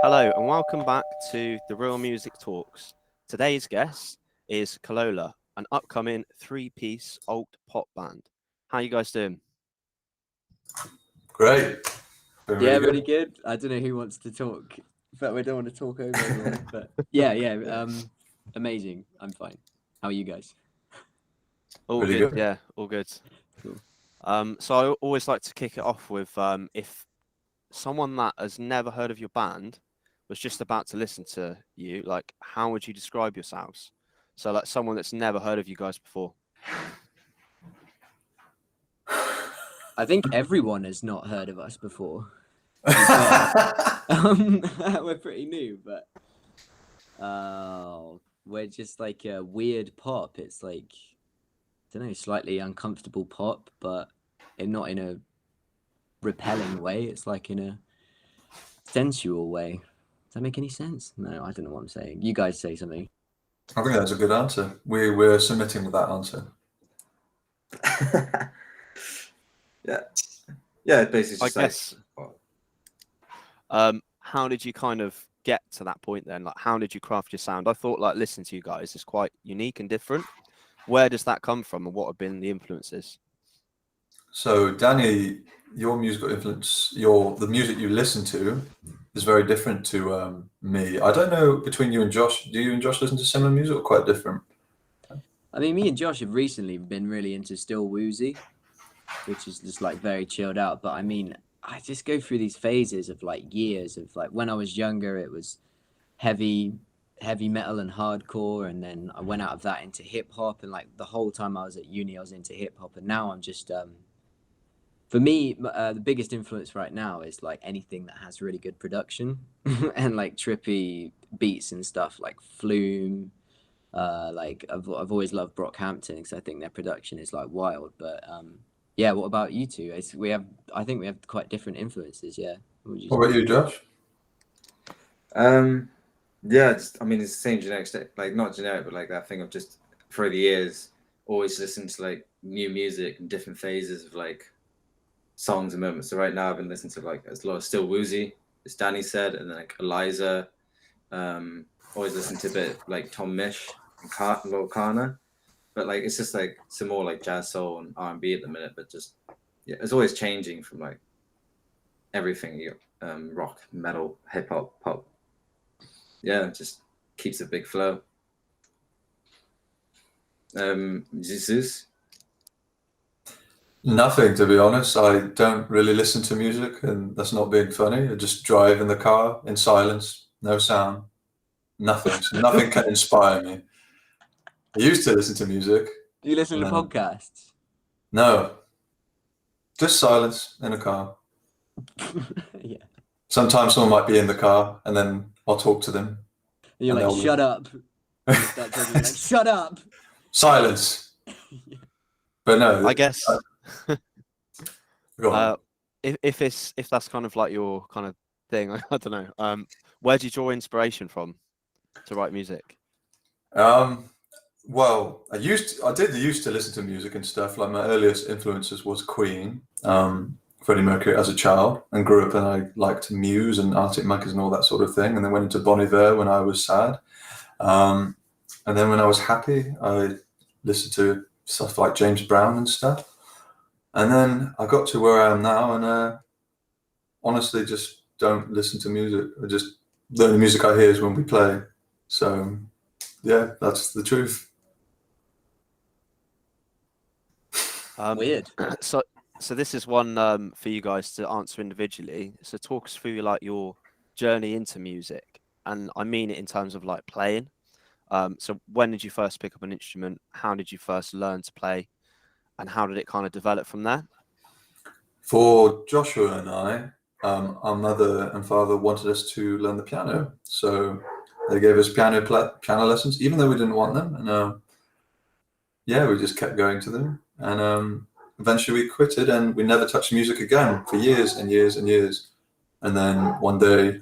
Hello and welcome back to the Real Music Talks. Today's guest is Kololo, an upcoming three-piece alt pop band. How you guys doing? Great. Yeah, really good. I don't know who wants to talk. In fact, we don't want to talk over everyone. But yeah, amazing. I'm fine. How are you guys? All Really good, good. yeah, all good. Cool. So I always like to kick it off with if someone that has never heard of your band was just about to listen to you, like how would you describe yourselves? So like someone that's never heard of you guys before. I think everyone has not heard of us before. We're pretty new, but we're just like a weird pop. It's like, I don't know, slightly uncomfortable pop, but not in a repelling way. It's like in a sensual way. Does that make any sense? No, I don't know what I'm saying. You guys say something. I think that's a good answer. We're submitting with that answer. Yeah, basically just I guess. How did you kind of get to that point then? Like, how did you craft your sound? I thought like listening to you guys is quite unique and different. Where does that come from, and what have been the influences? So, Danny, your musical influence, the music you listen to, is very different to me. I don't know between you and Josh. Do you and Josh listen to similar music or quite different? I mean, me and Josh have recently been really into Still Woozy, which is just like very chilled out. But I mean, I just go through these phases of like years of like when I was younger, it was heavy metal and hardcore, and then I went out of that into hip hop, and like the whole time I was at uni, I was into hip hop, and now I'm just for me, the biggest influence right now is like anything that has really good production and like trippy beats and stuff like Flume. Like I've always loved Brockhampton because I think their production is like wild. But yeah, what about you two? I think we have quite different influences. Yeah. What about you, Josh? Yeah, I mean, it's the same generic, like not generic, but like that thing of just for the years, always listen to like new music and different phases of like songs and moments. So right now I've been listening to like a lot of Still Woozy, as Danny said, and then like Eliza. Always listen to a bit like Tom Misch and Lil Kana, but like it's just like some more like jazz, soul, and R&B at the minute. But just yeah, it's always changing from like everything, rock, metal, hip hop, pop. Yeah, it just keeps a big flow. Jesus. Nothing, to be honest. I don't really listen to music, and that's not being funny. I just drive in the car in silence, no sound, nothing. So nothing can inspire me. I used to listen to music. Do you listen to podcasts? No, just silence in a car. Yeah. Sometimes someone might be in the car, and then I'll talk to them. And you're like, shut up. And you start talking like, shut up. Silence. Yeah. But no, I guess go on. if that's kind of like your kind of thing, I don't know. Where do you draw inspiration from to write music? Well, I used to listen to music and stuff. Like my earliest influences was Queen, Freddie Mercury as a child, and grew up and I liked Muse and Arctic Monkeys and all that sort of thing. And then went into Bon Iver when I was sad. And then when I was happy, I listened to stuff like James Brown and stuff. And then I got to where I am now, and honestly, just don't listen to music. The only music I hear is when we play. So, yeah, that's the truth. Weird. So this is one for you guys to answer individually. So talk us through like your journey into music, and I mean it in terms of like playing. So when did you first pick up an instrument? How did you first learn to play? And how did it kind of develop from there? For Joshua and I, our mother and father wanted us to learn the piano. So they gave us piano lessons, even though we didn't want them. And yeah, we just kept going to them. And eventually we quitted and we never touched music again for years and years and years. And then one day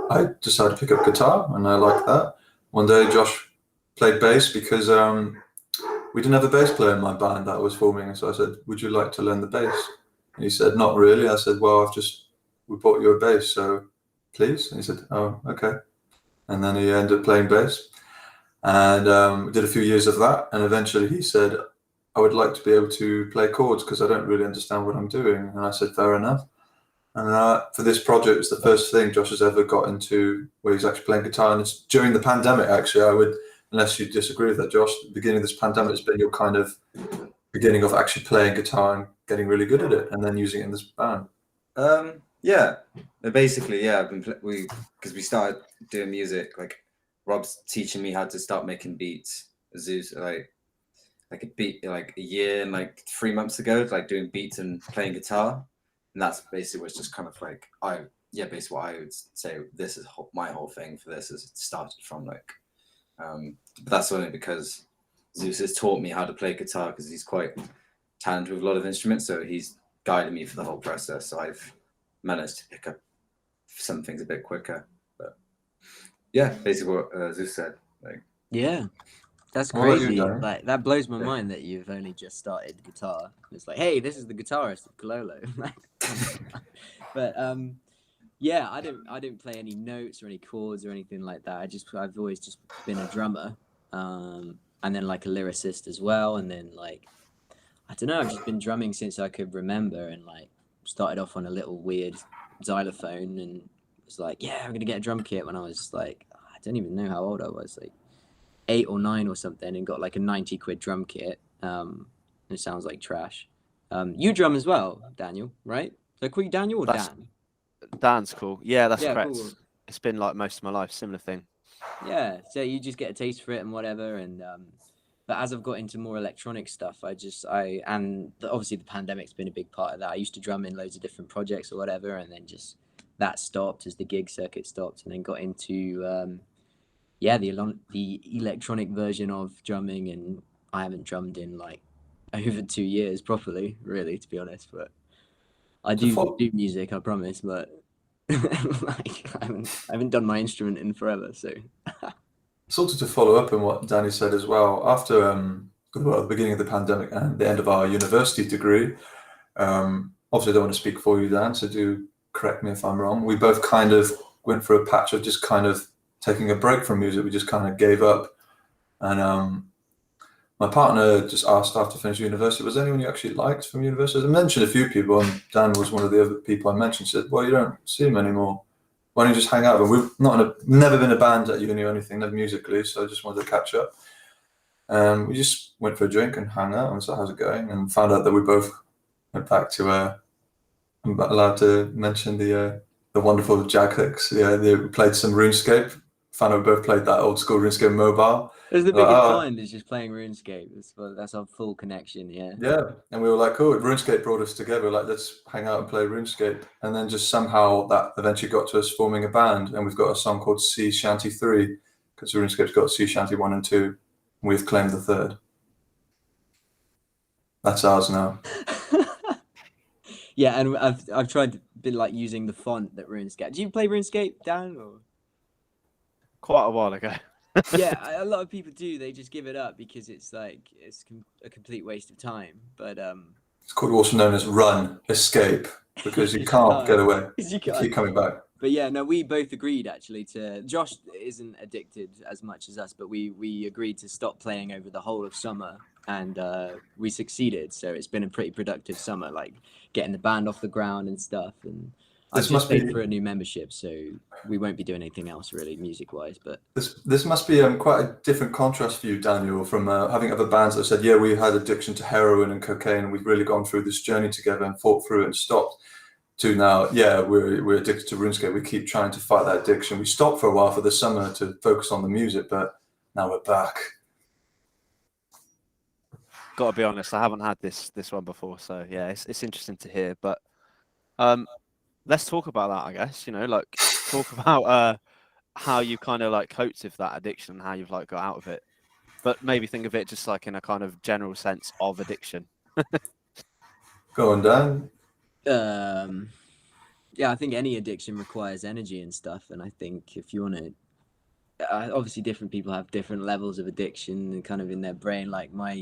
I decided to pick up guitar, and I liked that. One day Josh played bass because we didn't have a bass player in my band that I was forming. So I said, would you like to learn the bass? And he said, not really. I said, well, we bought you a bass, so please. And he said, oh, okay. And then he ended up playing bass, and did a few years of that. And eventually he said, I would like to be able to play chords because I don't really understand what I'm doing. And I said, fair enough. And for this project, it's the first thing Josh has ever got into where he's actually playing guitar. And it's during the pandemic, actually. I would, unless you disagree with that, Josh, the beginning of this pandemic has been your kind of beginning of actually playing guitar and getting really good at it, and then using it in this band. Yeah, basically, yeah. Because we started doing music. Like Rob's teaching me how to start making beats. Zeus, like a beat, like a year and like 3 months ago, like doing beats and playing guitar. And that's basically what's just kind of like basically what I would say. This is my whole thing for this is it started from like, but that's only because Zeus has taught me how to play guitar because he's quite talented with a lot of instruments, so he's guided me for the whole process. So I've managed to pick up some things a bit quicker. But yeah, basically what Zeus said. Like, yeah. That's What about you, crazy. Danny? Like that blows my mind that you've only just started guitar. It's like, hey, this is the guitarist of Kololo. But yeah, I don't play any notes or any chords or anything like that. I've always just been a drummer, and then like a lyricist as well. And then like, I don't know, I've just been drumming since I could remember, and like started off on a little weird xylophone, and was like, yeah, I'm gonna get a drum kit when I was like, I don't even know how old I was, like 8 or 9 or something, and got like a 90 quid drum kit. And it sounds like trash. You drum as well, Daniel, right? So call you Daniel or Dan? Dan's cool. Yeah, that's Yeah, correct. cool. It's been like most of my life, similar thing. Yeah, so you just get a taste for it and whatever. And but as I've got into more electronic stuff, obviously the pandemic's been a big part of that. I used to drum in loads of different projects or whatever, and then just that stopped as the gig circuit stopped, and then got into the electronic version of drumming, and I haven't drummed in like over 2 years properly, really, to be honest. But I do music, I promise. But like I haven't done my instrument in forever. So Sort of to follow up on what Danny said as well, after the beginning of the pandemic and the end of our university degree, obviously I don't want to speak for you, Dan, so do correct me if I'm wrong. We both kind of went for a patch of just kind of taking a break from music. We just kind of gave up. And my partner just asked after finishing university, was there anyone you actually liked from university? I mentioned a few people, and Dan was one of the other people I mentioned. Said, well, you don't see him anymore. Why don't you just hang out? And we've never been a band at uni or anything, never musically, so I just wanted to catch up. We just went for a drink and hung out and said, how's it going? And found out that we both went back to, I'm allowed to mention the wonderful Jag Hicks. Yeah, they played some RuneScape. Found out we both played that old school RuneScape mobile. it was the biggest find is just playing RuneScape. That's our full connection, yeah. Yeah, and we were like, cool, RuneScape brought us together, like, let's hang out and play RuneScape. And then just somehow that eventually got to us forming a band, and we've got a song called Sea Shanty 3, because RuneScape's got Sea Shanty 1 and 2, and we've claimed the third. That's ours now. Yeah, and I've tried been like using the font that RuneScape. Do you play RuneScape, Dan? Or? Quite a while ago. Yeah, a lot of people do. They just give it up because it's like a complete waste of time. But it's called also known as Run Escape, because you can't get away. You keep coming back. But yeah, no, we both agreed actually to. Josh isn't addicted as much as us, but we agreed to stop playing over the whole of summer, and we succeeded. So it's been a pretty productive summer, like getting the band off the ground and stuff. And I've just paid for a new membership, so we won't be doing anything else really music-wise. But this must be quite a different contrast for you, Daniel, from having other bands that said, yeah, we had addiction to heroin and cocaine, and we've really gone through this journey together and fought through it and stopped. To now, yeah, we're addicted to RuneScape. We keep trying to fight that addiction. We stopped for a while for the summer to focus on the music, but now we're back. Got to be honest, I haven't had this one before, so yeah, it's interesting to hear. But let's talk about that, I guess. You know, like talk about how you kind of like coped with that addiction and how you've like got out of it. But maybe think of it just like in a kind of general sense of addiction. Go on, Dan. Yeah, I think any addiction requires energy and stuff, and I think if you want to, obviously different people have different levels of addiction and kind of in their brain. Like my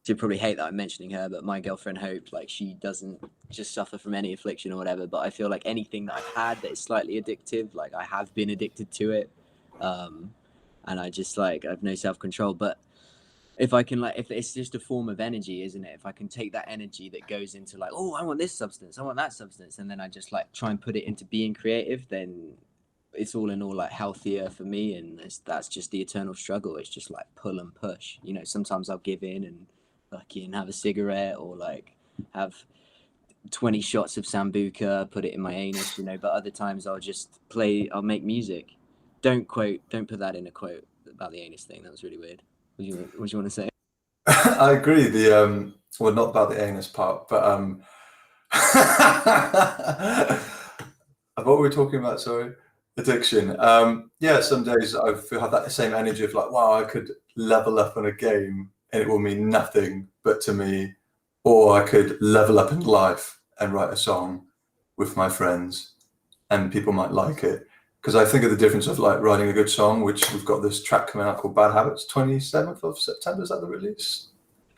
she'd probably hate that I'm mentioning her, but my girlfriend Hope, like she doesn't just suffer from any affliction or whatever, but I feel like anything that I've had that is slightly addictive, like I have been addicted to it, and I just like I have no self-control. But if I can, like, if it's just a form of energy, isn't it? If I can take that energy that goes into like, oh, I want this substance, I want that substance, and then I just like try and put it into being creative, then it's all in all like healthier for me. And that's just the eternal struggle. It's just like pull and push, you know. Sometimes I'll give in and fucking have a cigarette, or like have 20 shots of sambuca, put it in my anus, you know. But other times I'll make music. Don't put that in a quote about the anus thing. That was really weird. What do you want to say? I agree. Well, not about the anus part, but what were we talking about? Sorry, addiction. Yeah, some days I feel have that same energy of like, wow, I could level up on a game and it will mean nothing but to me, or I could level up in life and write a song with my friends, and people might like it. Because I think of the difference of like writing a good song, which we've got this track coming out called Bad Habits, 27th of September. Is that the release?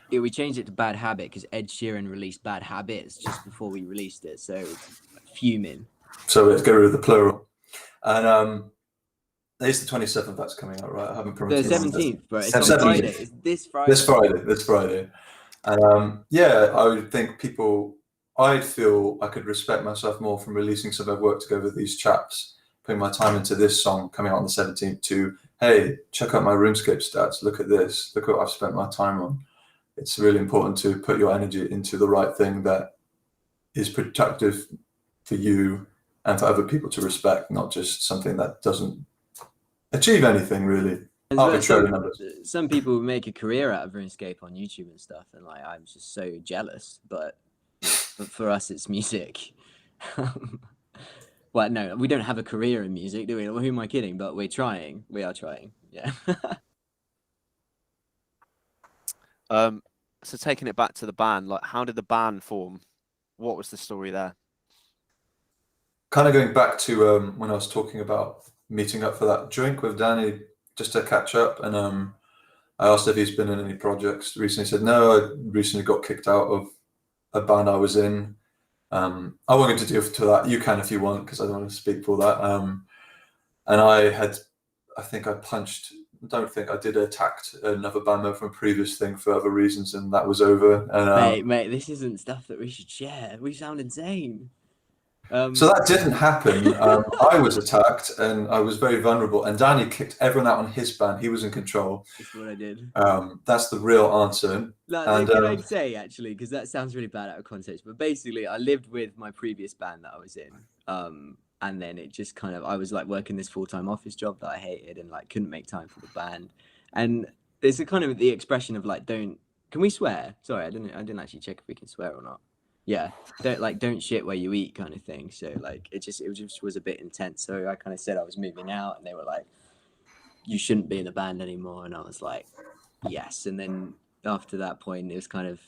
Yeah, we changed it to Bad Habit because Ed Sheeran released Bad Habits just before we released it, so fuming. So let's get rid of the plural. And it's the 27th that's coming out, right? I haven't promised. The 17th, bro. It's 17th. on Friday. It's this Friday. This Friday. And yeah, I would think I'd feel I could respect myself more from releasing some of my work together with these chaps, putting my time into this song coming out on the 17th to, hey, check out my RuneScape stats. Look at this. Look what I've spent my time on. It's really important to put your energy into the right thing that is productive for you and for other people to respect, not just something that doesn't achieve anything really. Arbitrary numbers. Some people make a career out of RuneScape on YouTube and stuff, and like I'm just so jealous. But for us, it's music. Well, no, we don't have a career in music, do we? Well, who am I kidding? But we're trying. We are trying. Yeah. So taking it back to the band, like how did the band form? What was the story there? Kind of going back to when I was talking about meeting up for that drink with Danny just to catch up, and I asked if he's been in any projects recently. He said no, I recently got kicked out of a band I was in. I won't get to do to that. You can if you want, because I don't want to speak for that. And I did attacked another band member from a previous thing for other reasons, and that was over. And mate, this isn't stuff that we should share. We sound insane. So that didn't happen. I was attacked and I was very vulnerable, and Danny kicked everyone out on his band. He was in control. That's what I did. That's the real answer. Can I say, actually, because that sounds really bad out of context, but basically I lived with my previous band that I was in, and then it just kind of, I was like working this full-time office job that I hated and like couldn't make time for the band. And there's a kind of the expression of like, can we swear? Sorry, I didn't actually check if we can swear or not. Yeah, don't shit where you eat kind of thing. So like it just was a bit intense. So I kind of said I was moving out, and they were like, you shouldn't be in a band anymore. And I was like, yes. And then after that point, it was kind of,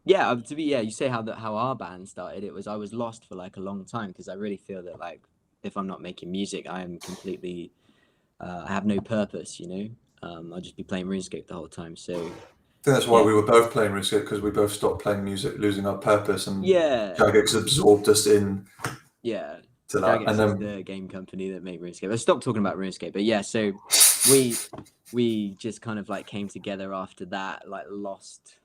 you say how our band started. I was lost for like a long time, because I really feel that like if I'm not making music, I am completely I have no purpose, you know. I'll just be playing RuneScape the whole time. So I think that's why we were both playing RuneScape, because we both stopped playing music, losing our purpose, and Jagex absorbed us in. Yeah, to that. Jagex is the game company that made RuneScape. I stopped talking about RuneScape, but yeah, so we just kind of like came together after that, like lost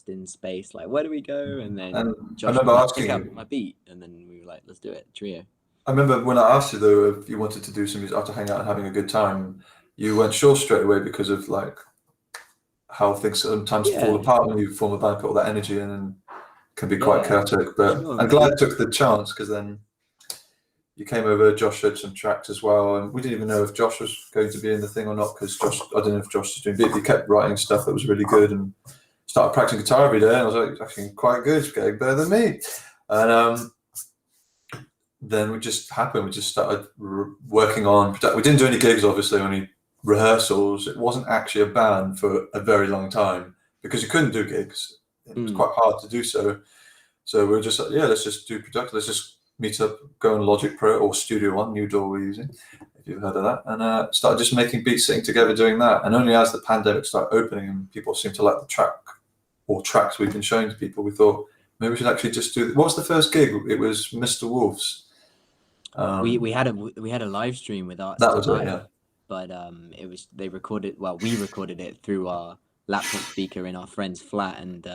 in space. Like, where do we go? And then Josh I remember asking you my beat, and then we were like, let's do it, trio. I remember when I asked you though if you wanted to do some music after hanging out and having a good time, you weren't sure straight away because of like how things sometimes fall apart when you form a band, put all that energy in, and can be quite chaotic. But I'm glad I took the chance, because then you came over, Josh showed some tracks as well, and we didn't even know if Josh was going to be in the thing or not, because I don't know if Josh was doing beat. He kept writing stuff that was really good and started practicing guitar every day, and I was like, actually quite good, it's getting better than me. And then we just happened, we just started working on, we didn't do any gigs, obviously, only rehearsals. It wasn't actually a band for a very long time, because you couldn't do gigs. It was quite hard to do so. So we were just like, let's just do production. Let's just meet up, go on Logic Pro or Studio One, new DAW we're using, if you've heard of that, and started just making beats, sitting together, doing that. And only as the pandemic started opening and people seemed to like the track or tracks we've been showing to people, we thought maybe we should actually just do. What was the first gig? It was Mr. Wolf's. We had a live stream with Arts That was Tonight, it, yeah. but we recorded it through our laptop speaker in our friend's flat, and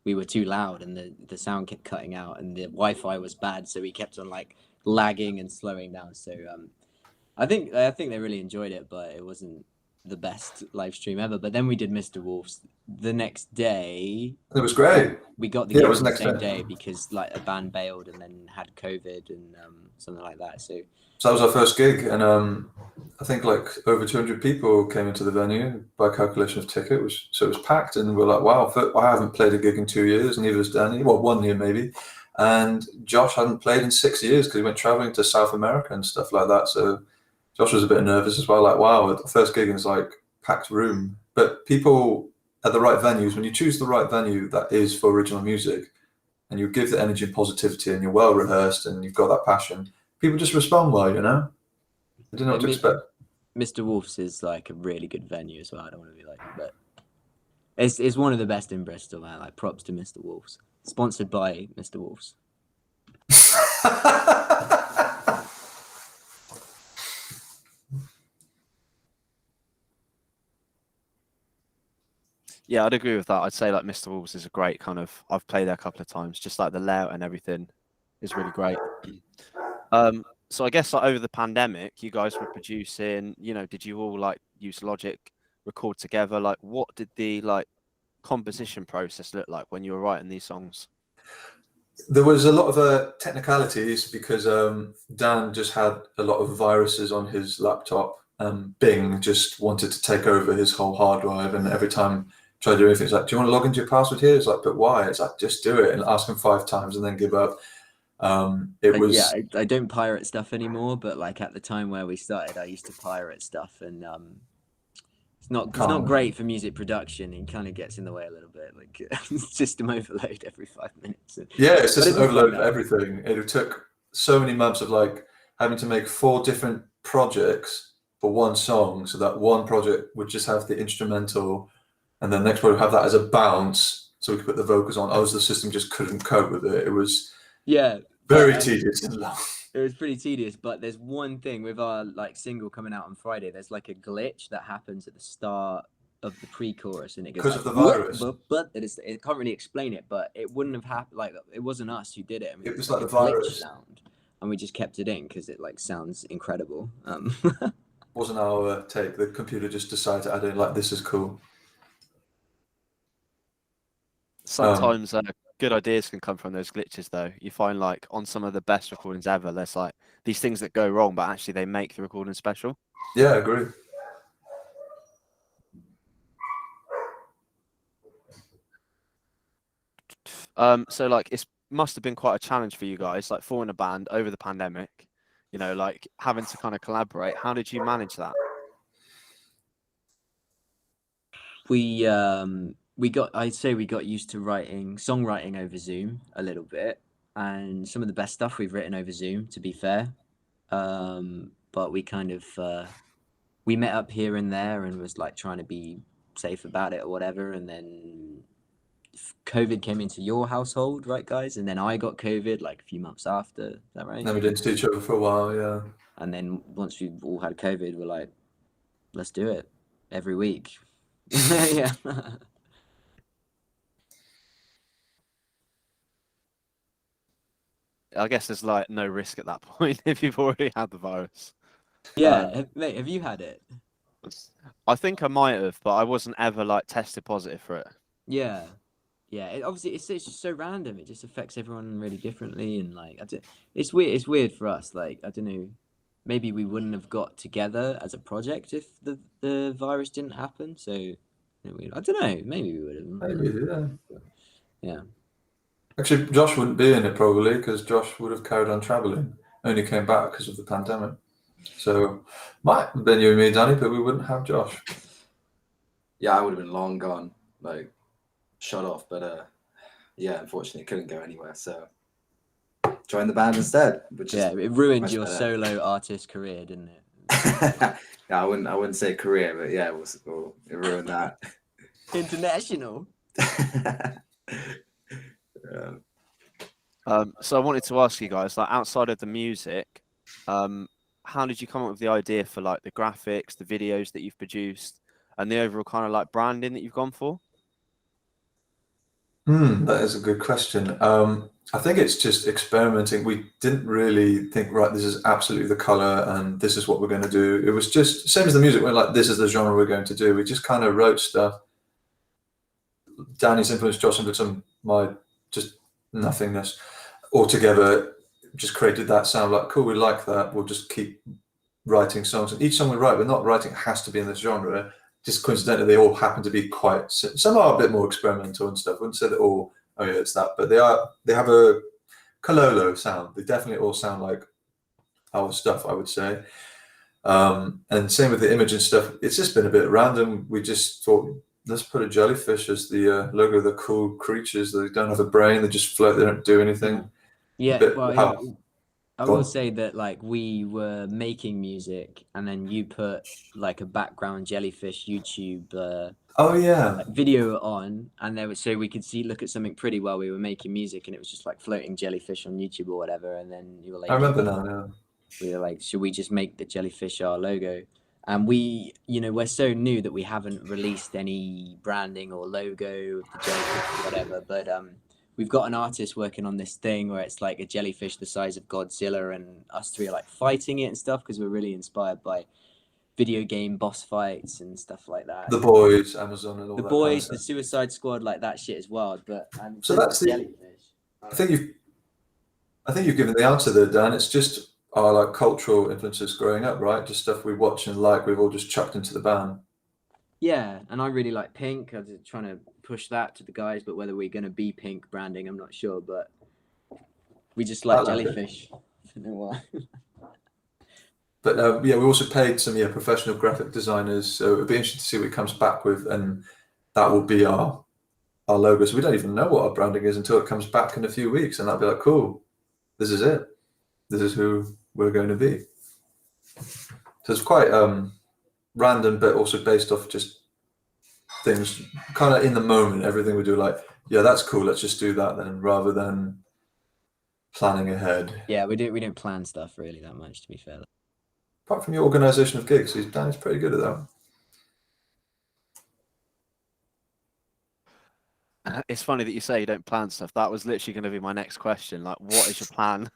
we were too loud, and the sound kept cutting out, and the Wi-Fi was bad, so we kept on like lagging and slowing down. So I think they really enjoyed it, but it wasn't the best live stream ever. But then we did Mr. Wolf's the next day. It was great. We got the gig it was the next same day. day because like a band bailed and then had COVID and something like that. So that was our first gig, and I think like over 200 people came into the venue by calculation of ticket, so it was packed, and we're like, wow, I haven't played a gig in 2 years, neither has Danny, well, 1 year maybe, and Josh hadn't played in 6 years because he went traveling to South America and stuff like that, so Josh was a bit nervous as well, like, wow, the first gig is like packed room, but people at the right venues, when you choose the right venue that is for original music, and you give the energy and positivity, and you're well rehearsed, and you've got that passion, people just respond well, you know? I didn't know what to expect. Mr. Wolf's is like a really good venue as well. I don't want to be like, but it's one of the best in Bristol, man. Like, props to Mr. Wolf's. Sponsored by Mr. Wolf's. Yeah, I'd agree with that. I'd say like Mr. Wolves is a great kind of. I've played there a couple of times. Just like the layout and everything is really great. So I guess like over the pandemic, you guys were producing. You know, did you all like use Logic, record together? Like, what did the like composition process look like when you were writing these songs? There was a lot of technicalities because Dan just had a lot of viruses on his laptop. Bing just wanted to take over his whole hard drive, and every time try to do anything, it's like, do you want to log into your password here? It's like, but why? It's like, just do it, and ask him 5 times and then give up. Yeah, I don't pirate stuff anymore, but like at the time where we started, I used to pirate stuff, and it's not great for music production. It kind of gets in the way a little bit, like system overload every 5 minutes. Yeah, it's just an overload of everything. It took so many months of like having to make 4 different projects for one song, so that one project would just have the instrumental, and then the next project would have that as a bounce, so we could put the vocals on. The system just couldn't cope with it. It was very tedious and long. It was pretty tedious, but there's one thing with our like single coming out on Friday. There's like a glitch that happens at the start of the pre-chorus, and it goes because like, of the virus. But it can't really explain it, but it wouldn't have happened. Like, it wasn't us who did it. I mean, it was like the virus sound, and we just kept it in because it like sounds incredible. Wasn't our take. The computer just decided to add in like, this is cool. Sometimes good ideas can come from those glitches, though. You find like on some of the best recordings ever, there's like these things that go wrong, but actually they make the recording special. Yeah, I agree. So like it must have been quite a challenge for you guys, like forming a band over the pandemic. You know, like having to kind of collaborate. How did you manage that? I'd say we got used to songwriting over Zoom a little bit, and some of the best stuff we've written over Zoom, to be fair. But we kind of we met up here and there and was like trying to be safe about it or whatever, and then COVID came into your household, right, guys? And then I got COVID like a few months after. Is that right? Then we didn't see each other for a while, yeah. And then once we all had COVID, we're like, let's do it every week. Yeah. I guess there's like no risk at that point if you've already had the virus. Yeah, mate, have you had it? I think I might have, but I wasn't ever like tested positive for it. Yeah. Obviously, it's just so random. It just affects everyone really differently, and like it's weird. It's weird for us. Like, I don't know, maybe we wouldn't have got together as a project if the virus didn't happen. So I don't know. Maybe we would have. Maybe, yeah. Yeah. Actually, Josh wouldn't be in it probably because Josh would have carried on traveling. Only came back because of the pandemic. So might have been you and me, Danny, but we wouldn't have Josh. Yeah, I would have been long gone, like shut off. But yeah, unfortunately, couldn't go anywhere. So joined the band instead. It ruined your solo artist career, didn't it? Yeah, I wouldn't say career, but yeah, it ruined that. International. So I wanted to ask you guys, like outside of the music, how did you come up with the idea for like the graphics, the videos that you've produced, and the overall kind of like branding that you've gone for? That is a good question. I think it's just experimenting. We didn't really think, right, this is absolutely the color and this is what we're going to do. It was just same as the music. We're like, this is the genre we're going to do. We just kind of wrote stuff. Danny's influence, Josh influence, my just nothingness altogether just created that sound. Like, cool, we like that. We'll just keep writing songs. And each song we write, we're not writing has to be in this genre. Just coincidentally, they all happen to be quite. Some are a bit more experimental and stuff. I wouldn't say that all. Oh yeah, it's that. But they have a Kololo sound. They definitely all sound like our stuff, I would say. And same with the image and stuff. It's just been a bit random. We just thought, let's put a jellyfish as the logo. The cool creatures. They don't have a brain. They just float. They don't do anything. Yeah. Well, I will say that like we were making music, and then you put like a background jellyfish YouTube. Oh yeah. Like, video on, and there was so we could look at something pretty while we were making music, and it was just like floating jellyfish on YouTube or whatever. And then you were like, I remember now. Yeah. We were like, should we just make the jellyfish our logo? And we, we're so new that we haven't released any branding or logo of the jellyfish or whatever. But we've got an artist working on this thing where it's like a jellyfish the size of Godzilla, and us three are like fighting it and stuff because we're really inspired by video game boss fights and stuff like that. The Boys, Amazon, and all the that. Boys, the Suicide Squad, like that shit is wild. But so that's the jellyfish. I think you've given the answer there, Dan. It's just our like cultural influences growing up, right? Just stuff we watch and like. We've all just chucked into the band. Yeah, and I really like Pink. I was trying to push that to the guys, but whether we're going to be Pink branding, I'm not sure. But we just like jellyfish. I don't know why. But yeah, we also paid some professional graphic designers, so it'd be interesting to see what he comes back with, and that will be our logo. So we don't even know what our branding is until it comes back in a few weeks, and that'll be like, cool, this is it. This is who we're going to be. So it's quite random, but also based off just things kind of in the moment. Everything we do, like, yeah, that's cool, let's just do that then, rather than planning ahead. Yeah, we don't plan stuff really that much, to be fair. Apart from your organisation of gigs, Danny's pretty good at that. It's funny that you say you don't plan stuff. That was literally going to be my next question. Like, what is your plan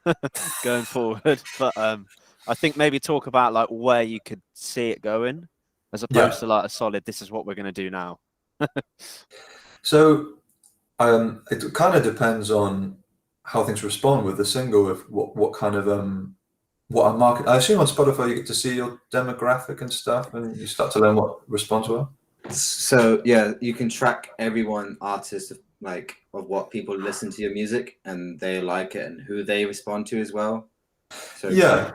going forward? But I think maybe talk about like where you could see it going, as opposed to like a solid, this is what we're going to do now. So it kind of depends on how things respond with the single, of what kind of what our market. I assume on Spotify you get to see your demographic and stuff, and you start to learn what responds well. So yeah, you can track artist of what people listen to your music and they like it and who they respond to as well. So yeah.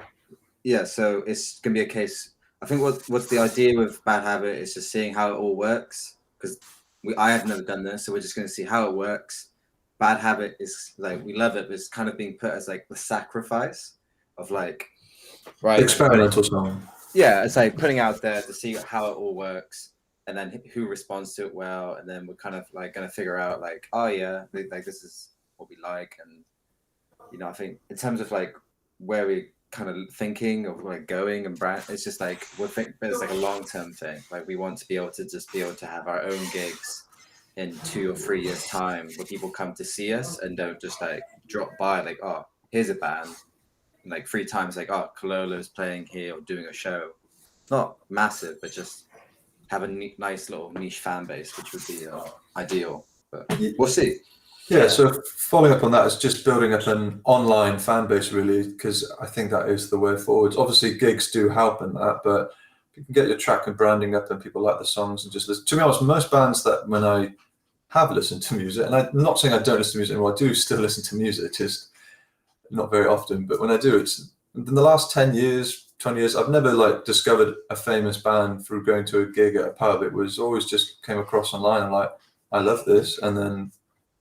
So it's gonna be a case. I think what's the idea with Bad Habit is just seeing how it all works, because I have never done this, so we're just gonna see how it works. Bad Habit is like, we love it, but it's kind of being put as like the sacrifice of like, right, experimental song. Yeah, it's like putting out there to see how it all works, and then who responds to it well, and then we're kind of like gonna figure out like, oh yeah, like this is what we like. And I think in terms of like where we kind of thinking of like going and brand, it's just like it's like a long-term thing. Like we want to be able to have our own gigs in 2 or 3 years time, where people come to see us and don't just like drop by like, oh, here's a band, and like 3 times like, oh, Kololo's playing here or doing a show. Not massive, but just have a nice little niche fan base, which would be ideal. But we'll see. Yeah, so following up on that is just building up an online fan base, really, because I think that is the way forward. Obviously, gigs do help in that, but you can get your track and branding up and people like the songs and just listen. To be honest, most bands that when I have listened to music, and I'm not saying I don't listen to music anymore, I do still listen to music, just not very often, but when I do, it's in the last 10 years, 20 years, I've never like discovered a famous band through going to a gig at a pub. It was always just came across online and like, I love this, and then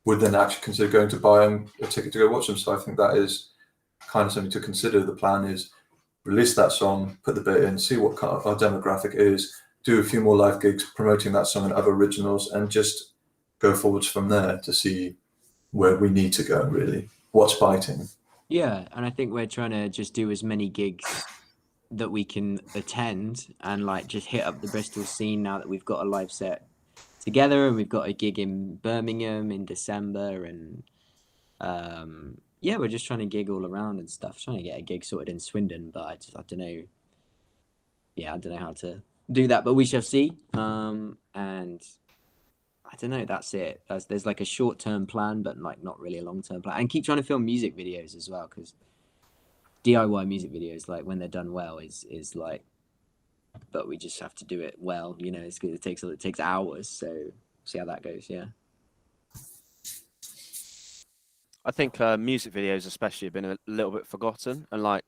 would then actually consider going to buy a ticket to go watch them. So I think that is kind of something to consider. The plan is release that song, put the bit in, see what kind of our demographic is, do a few more live gigs promoting that song and other originals, and just go forwards from there to see where we need to go, really. What's biting. Yeah, and I think we're trying to just do as many gigs that we can attend and like just hit up the Bristol scene now that we've got a live set together, and we've got a gig in Birmingham in December, and yeah, we're just trying to gig all around and stuff, trying to get a gig sorted in Swindon, but I don't know. Yeah, I don't know how to do that, but we shall see. And I don't know, that's it. There's like a short-term plan, but like not really a long-term plan. And keep trying to film music videos as well, because DIY music videos, like when they're done well, is like, but we just have to do it well, you know. It's good. It takes hours, so see how that goes. Yeah. I think music videos especially have been a little bit forgotten, and like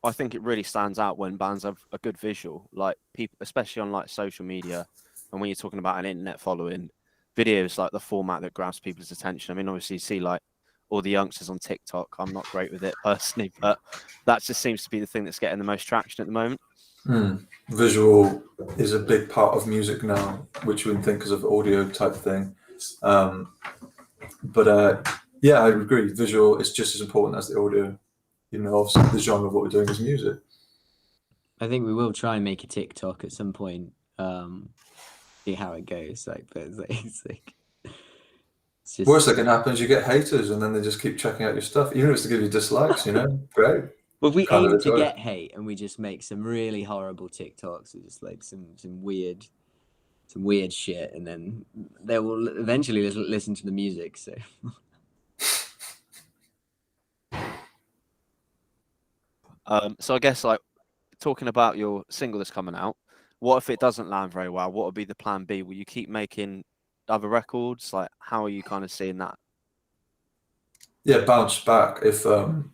I think it really stands out when bands have a good visual, like people, especially on like social media, and when you're talking about an internet following, videos like the format that grabs people's attention. I mean, obviously you see like all the youngsters on TikTok. I'm not great with it personally, but that just seems to be the thing that's getting the most traction at the moment. Visual is a big part of music now, which you wouldn't think is of audio type thing. But yeah, I agree. Visual is just as important as the audio. You know, obviously the genre of what we're doing is music. I think we will try and make a TikTok at some point. See how it goes. Like, but it's just... Worst that can happen is you get haters, and then they just keep checking out your stuff, even if it's to give you dislikes. You know, great. Well, if we aim to get hate, and we just make some really horrible TikToks, or just like some weird shit, and then they will eventually listen to the music. So. So I guess like talking about your single that's coming out, what if it doesn't land very well? What would be the plan B? Will you keep making other records? Like, how are you kind of seeing that? Yeah, bounce back. If that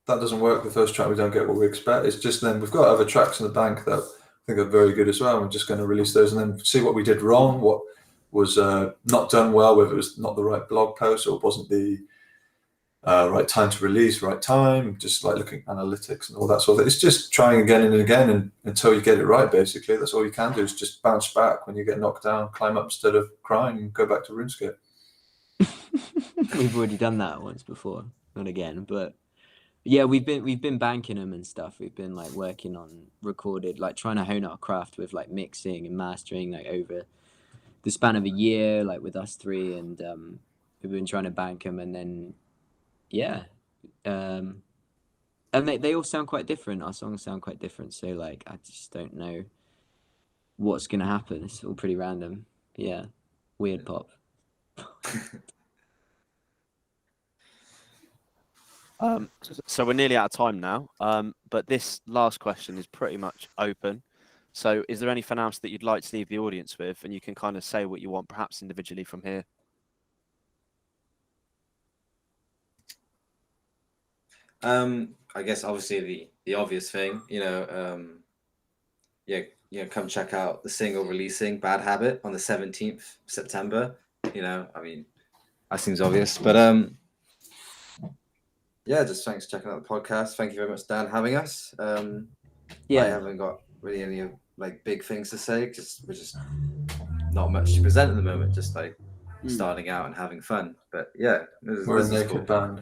doesn't work, the first track, we don't get what we expect. It's just then we've got other tracks in the bank that I think are very good as well. And we're just going to release those and then see what we did wrong, what was not done well, whether it was not the right blog post or it wasn't the right time to release, right time, just like looking at analytics and all that sort of thing. It's just trying again and again and until you get it right, basically. That's all you can do is just bounce back when you get knocked down, climb up instead of crying and go back to RuneScape. We've already done that once before, not again, but yeah, we've been banking them and stuff. We've been like working on recorded, like trying to hone our craft with like mixing and mastering like over the span of a year, like with us three, and we've been trying to bank them, and then yeah, and they all sound quite different. Our songs sound quite different, so like I just don't know what's gonna happen. It's all pretty random. Yeah, weird pop. So we're nearly out of time now, but this last question is pretty much open. So is there anything else that you'd like to leave the audience with, and you can kind of say what you want, perhaps individually from here? I guess obviously the obvious thing, come check out the single releasing Bad Habit on the 17th September. I mean, that seems obvious, but yeah, just thanks for checking out the podcast. Thank you very much, Dan, having us. Yeah, I haven't got really any like big things to say. We're just not much to present at the moment. Just like starting out and having fun. But yeah, we're a naked band.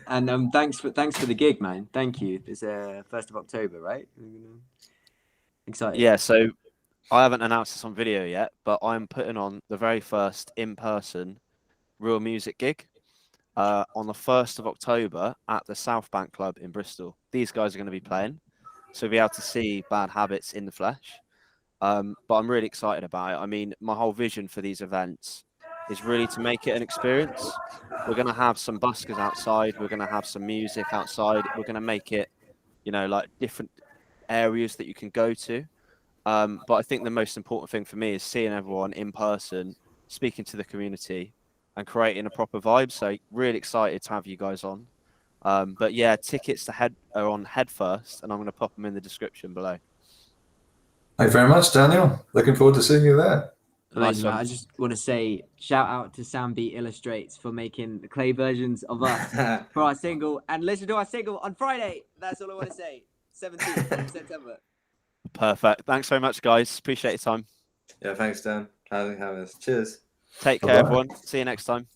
And thanks for the gig, man. Thank you. It's 1st of October, right? Excited. Yeah, so I haven't announced this on video yet, but I'm putting on the very first in-person Real Music gig on the 1st of October at the South Bank Club in Bristol. These guys are going to be playing, so you'll be able to see Bad Habits in the flesh. But I'm really excited about it. I mean, my whole vision for these events is really to make it an experience. We're going to have some buskers outside. We're going to have some music outside. We're going to make it, like different areas that you can go to. But I think the most important thing for me is seeing everyone in person, speaking to the community and creating a proper vibe. So really excited to have you guys on. But yeah, tickets are on Head First, and I'm going to pop them in the description below. Thank you very much, Daniel. Looking forward to seeing you there. Nice. I just want to say shout out to Soundbeat Illustrates for making the clay versions of us for our single, and listen to our single on Friday. That's all I want to say. 17th of September. Perfect. Thanks very much, guys. Appreciate your time. Yeah, thanks, Dan. Having us. Cheers. Take care, Bye-bye. everyone. See you next time.